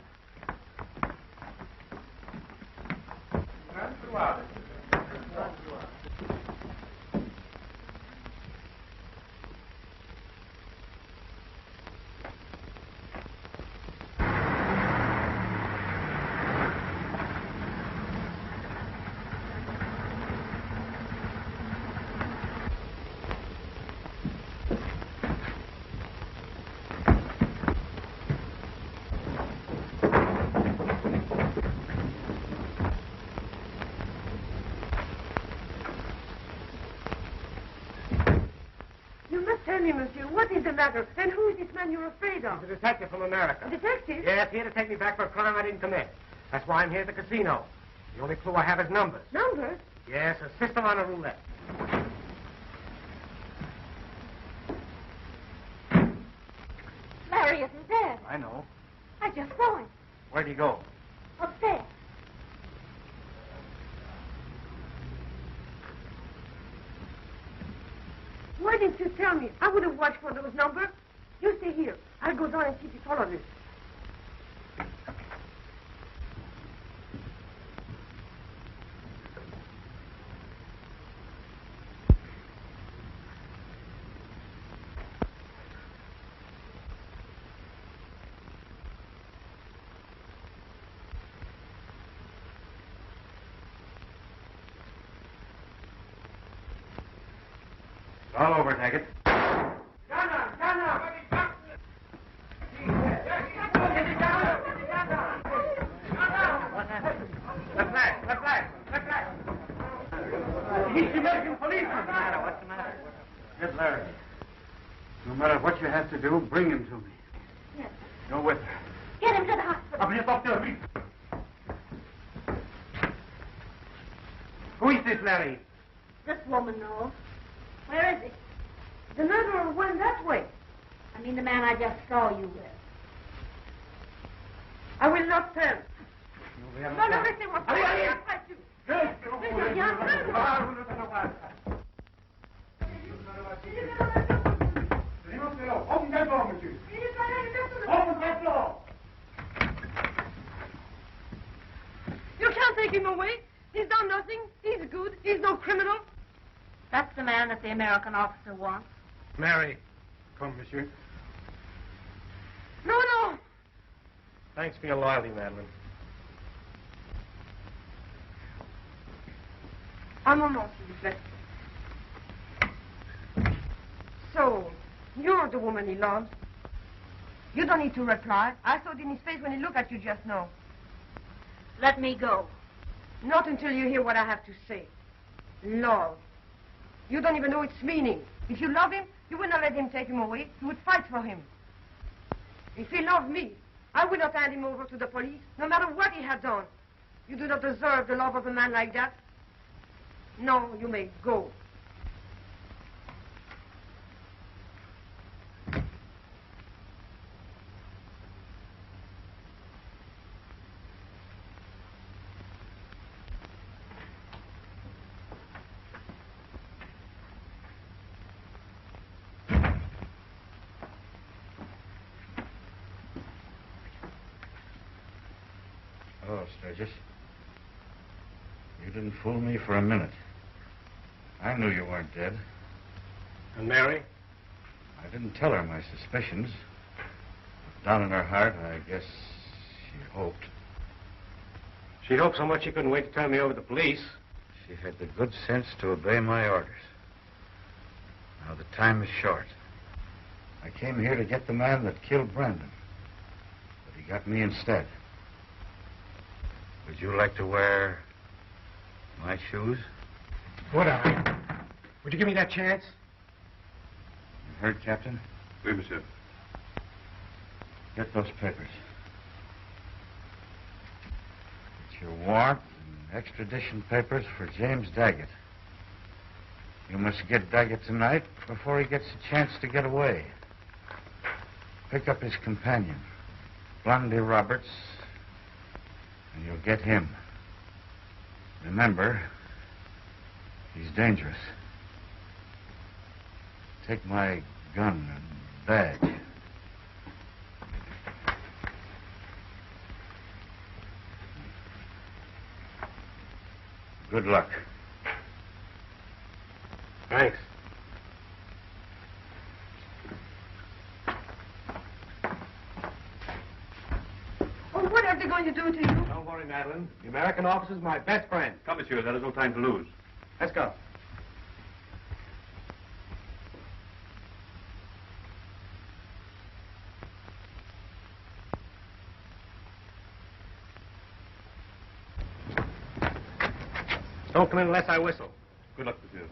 [SPEAKER 1] What is the matter? And who is this man you're afraid of?
[SPEAKER 5] He's a detective from America.
[SPEAKER 1] A detective?
[SPEAKER 5] Yes, here to take me back for a crime I didn't commit. That's why I'm here at the casino. The only clue I have is numbers.
[SPEAKER 1] Numbers?
[SPEAKER 5] Yes, a system on a roulette.
[SPEAKER 7] Larry isn't dead.
[SPEAKER 2] I know.
[SPEAKER 7] I just saw him.
[SPEAKER 2] Where'd he go?
[SPEAKER 7] Upstairs.
[SPEAKER 1] Why didn't you tell me? I would have watched for those numbers. You stay here. I'll go down and see if you follow this.
[SPEAKER 2] All over, Daggett.
[SPEAKER 5] He's the American police.
[SPEAKER 2] What's the matter? What's the matter? Get Larry. No matter what you have to do, bring him to me.
[SPEAKER 7] Yes.
[SPEAKER 2] Go with her.
[SPEAKER 7] Get him to the hospital.
[SPEAKER 5] Up here, Stockdale. Who is this, Larry?
[SPEAKER 7] This woman knows. Where is he?
[SPEAKER 1] The murderer went that way.
[SPEAKER 7] I mean the man I just saw you with.
[SPEAKER 1] I will not tell.
[SPEAKER 5] No,
[SPEAKER 1] No, listen, what's going on? I'll fight you. Listen, young man.
[SPEAKER 5] Open that door, monsieur. Open that door.
[SPEAKER 1] You can't take him away. He's done nothing. He's good. He's no criminal.
[SPEAKER 7] That's the man that the American officer wants.
[SPEAKER 5] Mary. Come, monsieur.
[SPEAKER 1] No, no.
[SPEAKER 5] Thanks for your loyalty, Madelon.
[SPEAKER 1] Un moment, s'il vous plaît. So, you're the woman he loves. You don't need to reply. I saw it in his face when he looked at you just now.
[SPEAKER 7] Let me go.
[SPEAKER 1] Not until you hear what I have to say. Love. You don't even know its meaning. If you love him, you would not let him take him away. You would fight for him. If he loved me, I would not hand him over to the police, no matter what he had done. You do not deserve the love of a man like that. No, you may go.
[SPEAKER 8] Oh, Sturgis. You didn't fool me for a minute. I knew you weren't dead.
[SPEAKER 5] And Mary?
[SPEAKER 8] I didn't tell her my suspicions. But down in her heart, I guess she hoped.
[SPEAKER 5] She hoped so much she couldn't wait to turn me over to the police.
[SPEAKER 8] She had the good sense to obey my orders. Now the time is short. I came here to get the man that killed Brandon. But he got me instead. Would you like to wear my shoes?
[SPEAKER 5] Would I? Would you give me that chance?
[SPEAKER 8] You heard, Captain?
[SPEAKER 10] Oui, monsieur.
[SPEAKER 8] Get those papers. It's your warrant and extradition papers for James Daggett. You must get Daggett tonight before he gets a chance to get away. Pick up his companion, Blondie Roberts, and you'll get him. Remember, he's dangerous. Take my gun and badge. Good luck.
[SPEAKER 5] Thanks.
[SPEAKER 1] Oh, what are they going to do to you?
[SPEAKER 5] Don't worry, Madelon. The American officer's my best friend.
[SPEAKER 10] Come, monsieur. There is no time to lose.
[SPEAKER 5] Let's go. Don't come in unless I whistle.
[SPEAKER 10] Good luck, monsieur.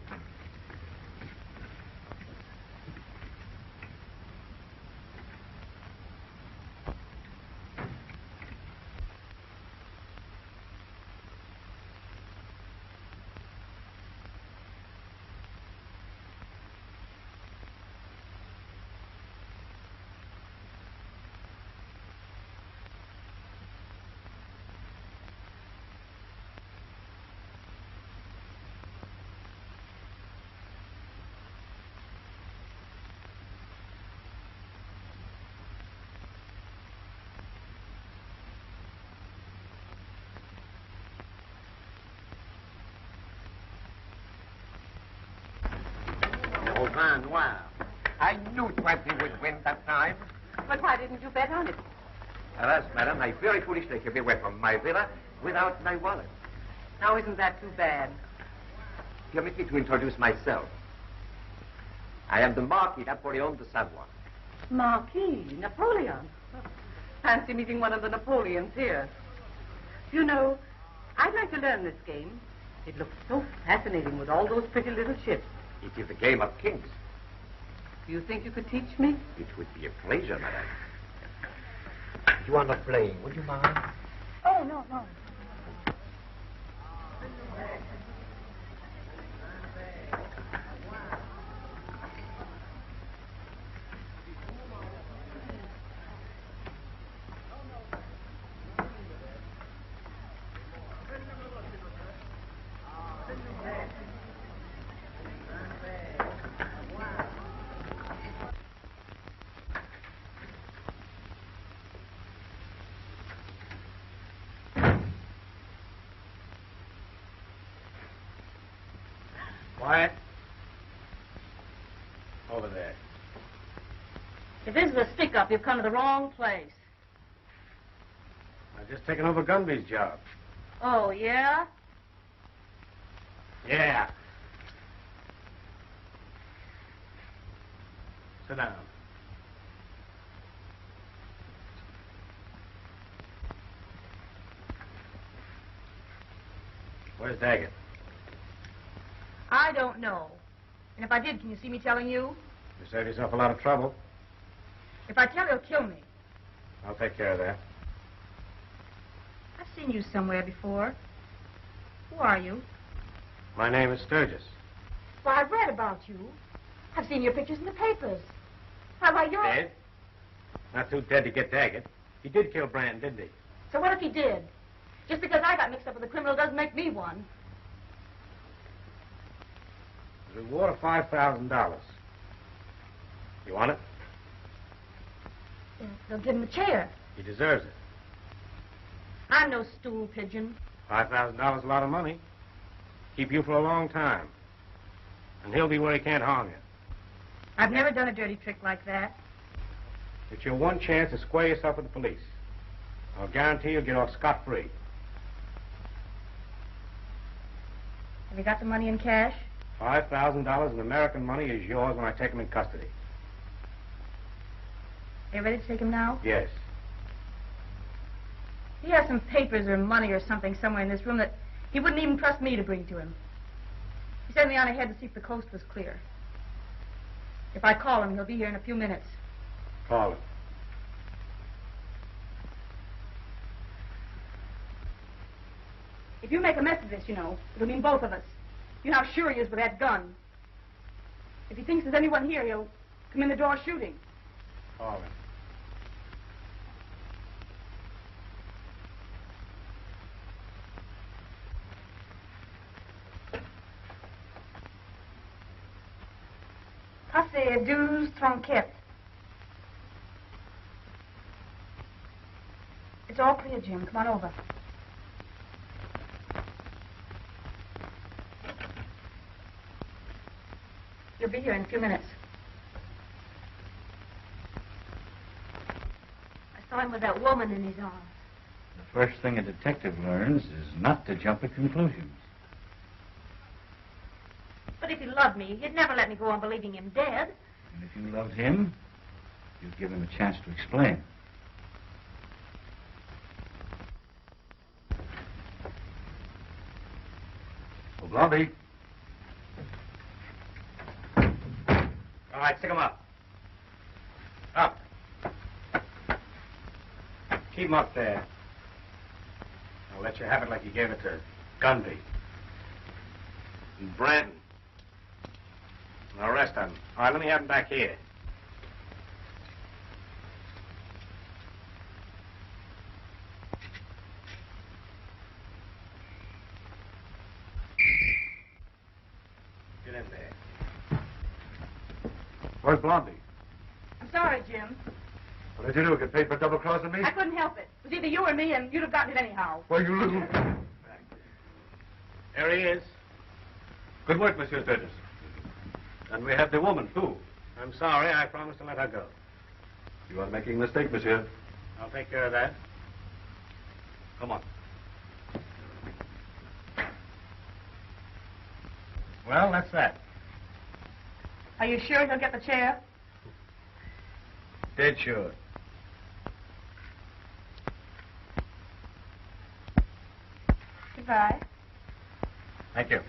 [SPEAKER 4] vin noir.
[SPEAKER 5] I knew 20 would win that time.
[SPEAKER 9] But why didn't you bet on it?
[SPEAKER 5] Alas, madam, I very foolishly came away from my villa without my wallet.
[SPEAKER 9] Now, isn't that too bad?
[SPEAKER 5] Permit me to introduce myself. I am the Marquis Napoleon de Savoie.
[SPEAKER 9] Marquis Napoleon. Fancy meeting one of the Napoleons here. You know, I'd like to learn this game. It looks so fascinating with all those pretty little ships.
[SPEAKER 5] It is a game of kings.
[SPEAKER 9] Do you think you could teach me?
[SPEAKER 5] It would be a pleasure, madam. You are not playing, would you mind?
[SPEAKER 7] Oh, no, no.
[SPEAKER 5] Quiet. Over there.
[SPEAKER 7] If this is a stick-up, you've come to the wrong place.
[SPEAKER 5] I've just taken over Gunby's job.
[SPEAKER 7] Oh, yeah?
[SPEAKER 5] Yeah. Sit down. Where's Daggett?
[SPEAKER 1] I don't know. And if I did, can you see me telling you?
[SPEAKER 5] You saved yourself a lot of trouble.
[SPEAKER 1] If I tell, he'll kill me.
[SPEAKER 5] I'll take care of that.
[SPEAKER 1] I've seen you somewhere before. Who are you?
[SPEAKER 5] My name is Sturgis.
[SPEAKER 1] Well, I've read about you. I've seen your pictures in the papers. Why, you're...
[SPEAKER 5] Dead? Not too dead to get Daggett. He did kill Brand, didn't he?
[SPEAKER 1] So what if he did? Just because I got mixed up with a criminal doesn't make me one.
[SPEAKER 5] The reward of $5,000. You want it?
[SPEAKER 1] Yeah, they'll give him a chair.
[SPEAKER 5] He deserves it.
[SPEAKER 1] I'm no stool pigeon.
[SPEAKER 5] $5,000 is a lot of money. Keep you for a long time. And he'll be where he can't harm you.
[SPEAKER 1] I've never done a dirty trick like that.
[SPEAKER 5] It's your one chance to square yourself with the police. I'll guarantee you'll get off scot-free.
[SPEAKER 1] Have you got the money in cash?
[SPEAKER 5] $5,000 in American money is yours when I take him in custody.
[SPEAKER 1] Are you ready to take him now?
[SPEAKER 5] Yes.
[SPEAKER 1] He has some papers or money or something somewhere in this room that he wouldn't even trust me to bring to him. He sent me on ahead to see if the coast was clear. If I call him, he'll be here in a few minutes.
[SPEAKER 5] Call him.
[SPEAKER 1] If you make a mess of this, you know, it'll mean both of us. You know how sure he is with that gun. If he thinks there's anyone here, he'll come in the door shooting.
[SPEAKER 5] Call him.
[SPEAKER 1] Passez 12 tronquettes. It's all clear, Jim. Come on over. He'll be here in a few minutes. I saw him with that woman in his arms.
[SPEAKER 8] The first thing a detective learns is not to jump at conclusions.
[SPEAKER 1] But if he loved me, he'd never let me go on believing him dead.
[SPEAKER 8] And if you loved him, you'd give him a chance to explain. Oh, Blondie.
[SPEAKER 5] All right, stick him up. Up. Keep him up there. I'll let you have it like you gave it to Gunby. And Brandon. And the rest of them. All right, let me have them back here. Get in there.
[SPEAKER 2] Where's Blondie?
[SPEAKER 1] I'm sorry, Jim.
[SPEAKER 2] What did you do? Get paid for double-crossing me?
[SPEAKER 1] I couldn't help it. It was either you or me, and you'd have gotten it anyhow.
[SPEAKER 2] Well, you little...
[SPEAKER 5] There he is.
[SPEAKER 2] Good work, Monsieur Sturgis.
[SPEAKER 11] And we have the woman, too.
[SPEAKER 5] I'm sorry. I promised to let her go.
[SPEAKER 11] You are making a mistake, monsieur.
[SPEAKER 5] I'll take care of that.
[SPEAKER 11] Come on.
[SPEAKER 5] Well, that's that.
[SPEAKER 7] Are you sure he'll get the chair?
[SPEAKER 5] Dead sure.
[SPEAKER 7] Goodbye.
[SPEAKER 5] Thank you.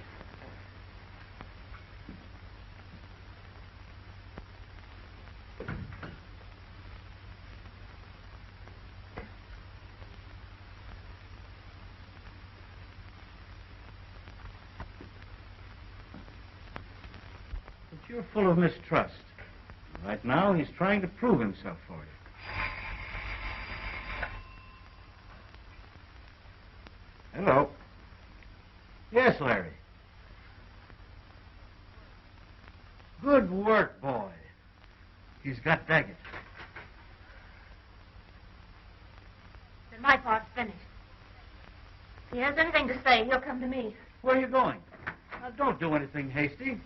[SPEAKER 8] But you're full of mistrust. Right now, he's trying to prove himself for you. Hello. Yes, Larry. Good work, boy. He's got Daggett.
[SPEAKER 1] Then my part's finished. If he has anything to say, he'll come to me.
[SPEAKER 8] Where are you going? Now, don't do anything hasty.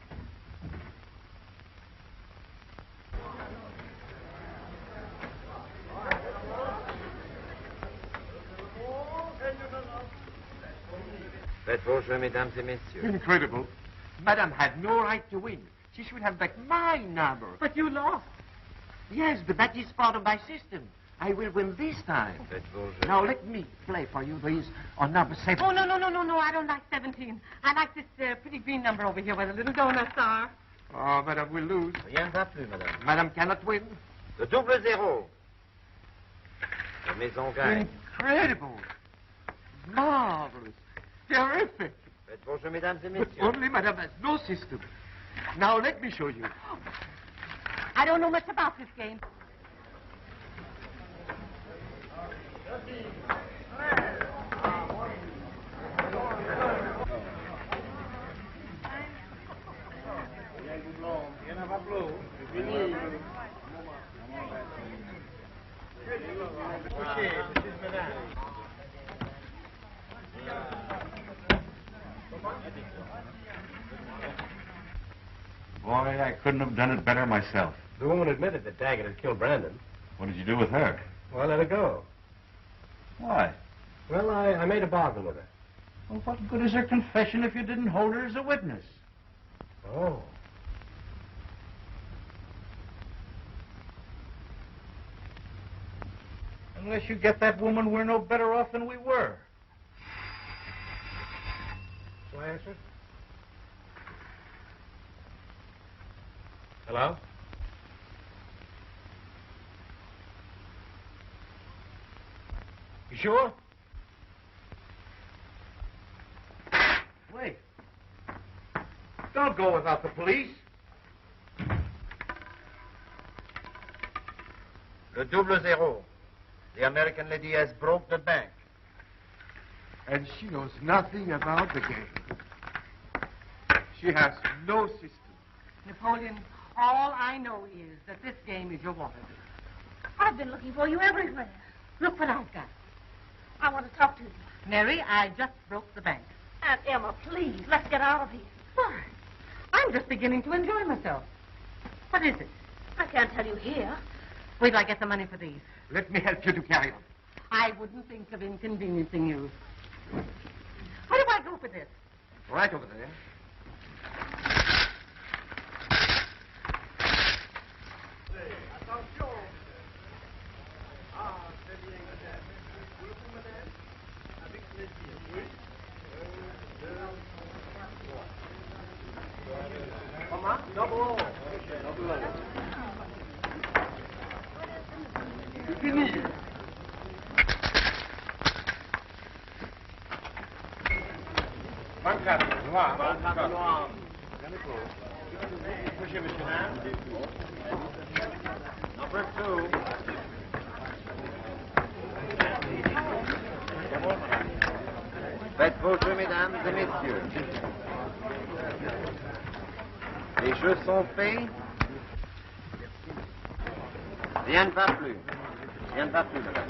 [SPEAKER 4] Faites vos jeux, mesdames et messieurs.
[SPEAKER 3] Incredible. Madame had no right to win. She should have back my number.
[SPEAKER 9] But you lost.
[SPEAKER 3] Yes, but that is part of my system. I will win this time.
[SPEAKER 4] Faites vos jeux.
[SPEAKER 3] Now let me play for you these on number 7.
[SPEAKER 9] Oh, no. I don't like 17. I like this pretty green number over here where the little donuts are.
[SPEAKER 3] Oh, Madame will lose.
[SPEAKER 4] Rien ne va plus, madame.
[SPEAKER 3] Madame cannot win.
[SPEAKER 4] Le double zéro. La maison gagne.
[SPEAKER 3] Incredible. Marvelous. Terrific.
[SPEAKER 4] Faites vos jeux, mesdames et
[SPEAKER 3] But
[SPEAKER 4] messieurs.
[SPEAKER 3] only Madame has no system. Now let me show you.
[SPEAKER 9] I don't know much about this game.
[SPEAKER 8] Boy, I couldn't have done it better myself.
[SPEAKER 5] The woman admitted that Daggett had killed Brandon.
[SPEAKER 8] What did you do with her?
[SPEAKER 5] Well, I let her go.
[SPEAKER 8] Why?
[SPEAKER 5] Well, I made a bargain with her.
[SPEAKER 8] Well, what good is her confession if you didn't hold her as a witness?
[SPEAKER 5] Oh.
[SPEAKER 8] Unless you get that woman, we're no better off than we were.
[SPEAKER 5] Shall I answer? Hello? You sure?
[SPEAKER 8] Wait. Don't go without the police.
[SPEAKER 4] Le double zéro. The American lady has broke the bank.
[SPEAKER 3] And she knows nothing about the game. She has no system.
[SPEAKER 9] Napoleon, all I know is that this game is your water.
[SPEAKER 1] I've been looking for you everywhere.
[SPEAKER 9] Look what I've got.
[SPEAKER 1] I want to talk to you.
[SPEAKER 9] Mary, I just broke the bank.
[SPEAKER 1] Aunt Emma, please, let's get out of here.
[SPEAKER 9] Why? I'm just beginning to enjoy myself. What is it?
[SPEAKER 1] I can't tell you here.
[SPEAKER 9] Wait till I get the money for these.
[SPEAKER 3] Let me help you to carry them.
[SPEAKER 9] I wouldn't think of inconveniencing you. Where do I go for this?
[SPEAKER 3] Right over there.
[SPEAKER 4] Number 2. Faites vos jeux, mesdames et messieurs. Les jeux sont faits. Rien ne va plus. Rien ne va plus, madame.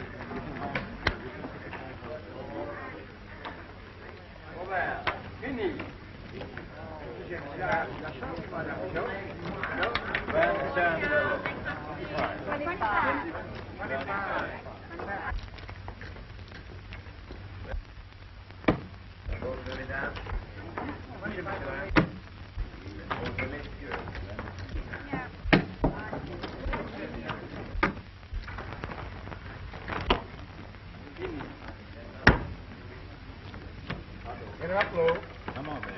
[SPEAKER 3] Get her up low.
[SPEAKER 2] Come on, man.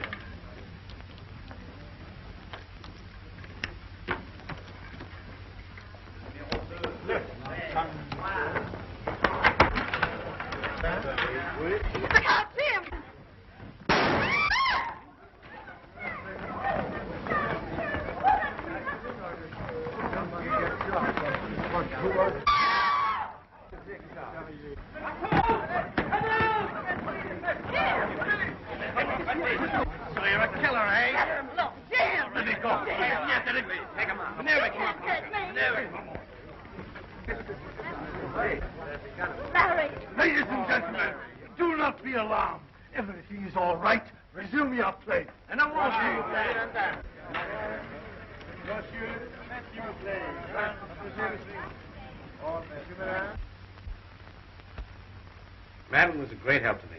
[SPEAKER 1] Look out, Tim!
[SPEAKER 10] So you're a killer, eh?
[SPEAKER 1] Look, Jim!
[SPEAKER 10] Let me go. Yes, let me. Take him out. Never come up. Never.
[SPEAKER 1] Larry!
[SPEAKER 10] Ladies and gentlemen, do not be alarmed. Everything is all right. Resume your play. And I won't see you play.
[SPEAKER 5] Madelon was a great help to me.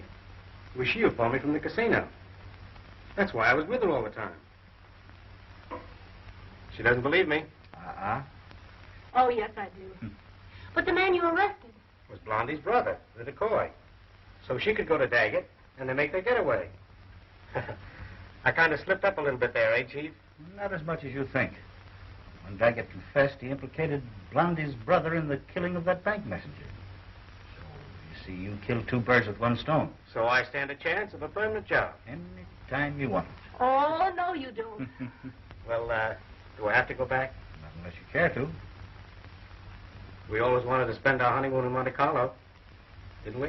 [SPEAKER 5] It was she who phoned me from the casino. That's why I was with her all the time. She doesn't believe me.
[SPEAKER 7] Oh, yes, I do. But the man you arrested.
[SPEAKER 5] Was Blondie's brother, the decoy. So she could go to Daggett, and they make their getaway. I kind of slipped up a little bit there, eh, Chief?
[SPEAKER 8] Not as much as you think. When Daggett confessed, he implicated Blondie's brother in the killing of that bank messenger. So, you see, you killed two birds with one stone.
[SPEAKER 5] So I stand a chance of a permanent job.
[SPEAKER 8] Any time you want.
[SPEAKER 7] Oh, no, you don't.
[SPEAKER 5] Well, do I have to go back?
[SPEAKER 8] Not unless you care to.
[SPEAKER 5] We always wanted to spend our honeymoon in Monte Carlo, didn't we?